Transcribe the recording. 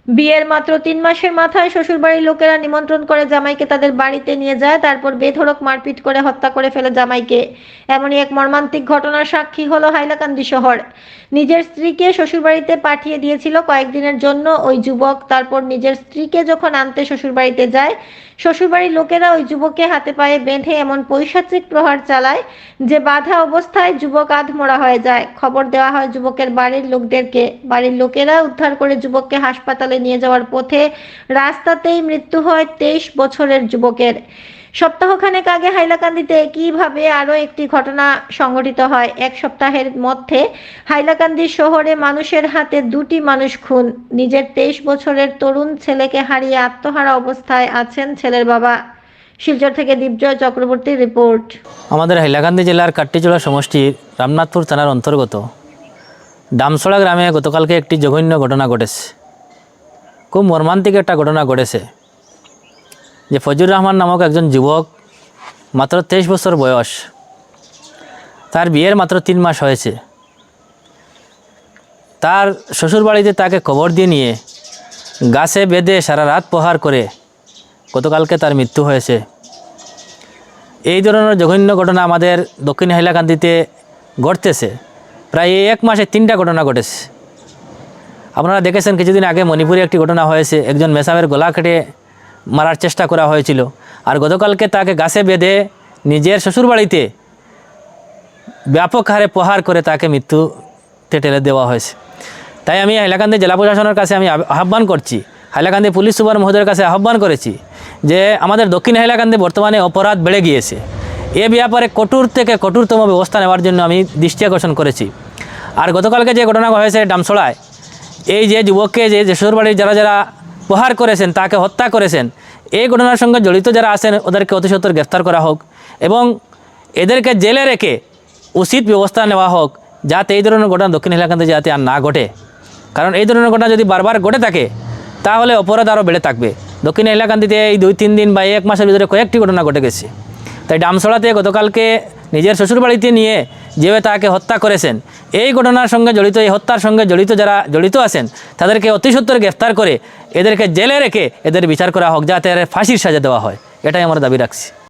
বিয়ের মাত্র 3 মাসের মাথায় শ্বশুরবাড়ির লোকেরা নিমন্ত্রণ করে জামাইকে তাদের বাড়িতে নিয়ে যায়, তারপর বেধড়ক মারপিট করে হত্যা করে ফেলে জামাইকে। এমনই এক মর্মান্তিক ঘটনার সাক্ষী হলো হাইলাকান্দি শহর। নিজের স্ত্রীকে শ্বশুরবাড়িতে পাঠিয়ে দিয়েছিল কয়েকদিনের জন্য ওই যুবক। তারপর নিজের স্ত্রীকে যখন আনতে শ্বশুরবাড়িতে যায়, শ্বশুরবাড়ির লোকেরা ওই যুবককে হাতে পায়ে বেঁধে এমন পৈশাচিক প্রহার চালায় যে বাধা অবস্থায় যুবক আধমরা হয়ে যায়। খবর দেওয়া হয় যুবকের বাড়ির লোকদেরকে। বাড়ির লোকেরা উদ্ধার করে যুবককে হাসপাতালে নিয়ে যাওয়ার পথে রাস্তাতেই মৃত্যু হয় 23 বছরের যুবকের। সপ্তাহখানেক আগে হাইলাকান্দিতে একইভাবে আরও একটি ঘটনা সংঘটিত হয়। এক সপ্তাহের মধ্যে হাইলাকান্দি শহরে মানুষের হাতে 2টি মানুষ খুন। নিজের 23 বছরের তরুণ ছেলেকে হারিয়ে আত্মহারা অবস্থায় আছেন ছেলের বাবা। শিলচর থেকে দীপজয় চক্রবর্তীর রিপোর্ট। আমাদের হাইলাকান্দি জেলার কাট্টিচড়া সমষ্টির রামনাথপুর থানার অন্তর্গত ডামছড়া গ্রামে গতকালকে একটি জঘন্য ঘটনা ঘটেছে। খুব মর্মান্তিক একটা ঘটনা ঘটেছে যে ফজুর রহমান নামক একজন যুবক, মাত্র 23 বছর বয়স, তার বিয়ের মাত্র 3 মাস হয়েছে। তার শ্বশুরবাড়িতে তাকে খবর দিয়ে নিয়ে গাছে বেঁধে সারা রাত প্রহার করে গতকালকে তার মৃত্যু হয়েছে। এই ধরনের জঘন্য ঘটনা আমাদের দক্ষিণ হাইলাকান্দিতে ঘটতেছে। প্রায় 1 মাসে 3টা ঘটনা ঘটেছে। আপনারা দেখেছেন কিছুদিন আগে মণিপুরে একটি ঘটনা হয়েছে, একজন মেসামের গলা কেটে মারার চেষ্টা করা হয়েছিল। আর গতকালকে তাকে গাছে বেঁধে নিজের শ্বশুরবাড়িতে ব্যাপক হারে প্রহার করে তাকে মৃত্যুতে ঠেলে দেওয়া হয়েছে। তাই আমি হাইলাকান্দি জেলা প্রশাসনের কাছে আমি আহ্বান করছি, হাইলাকান্দি পুলিশ সুপার মহোদয়ের কাছে আহ্বান করেছি যে আমাদের দক্ষিণ হাইলাকান্দি বর্তমানে অপরাধ বেড়ে গিয়েছে। এ ব্যাপারে কঠোর থেকে কঠোরতম ব্যবস্থা নেওয়ার জন্য আমি দৃষ্টি আকর্ষণ করেছি। আর গতকালকে যে ঘটনা হয়েছে ডামছড়ায়, এই যে যুবককে যে শ্বশুরবাড়ির যারা যারা প্রহার করেছেন, তাকে হত্যা করেছেন, এই ঘটনার সঙ্গে জড়িত যারা আছেন ওদেরকে অতি সত্বর গ্রেফতার করা হোক এবং এদেরকে জেলে রেখে উচিত ব্যবস্থা নেওয়া হোক, যাতে এই ধরনের ঘটনা দক্ষিণ হাইলাকান্দি যাতে আর না ঘটে। কারণ এই ধরনের ঘটনা যদি বারবার ঘটে থাকে তাহলে অপরাধ আরও বেড়ে থাকবে। দক্ষিণ হাইলাকান্দিতে এই 2-3 দিন বা 1 মাসের ভিতরে কয়েকটি ঘটনা ঘটে গেছে। তাই ডামছড়াতে গতকালকে নিজের শ্বশুরবাড়িতে নিয়ে যেভাবে তাকে হত্যা করেছেন, এই ঘটনার সঙ্গে জড়িত, এই হত্যার সঙ্গে জড়িত যারা জড়িত আছেন তাদেরকে অতি সত্বর গ্রেফতার করে এদেরকে জেলে রেখে এদের বিচার করা হোক, যাতে ফাঁসির সাজা দেওয়া হয়। এটাই আমরা দাবি রাখছি।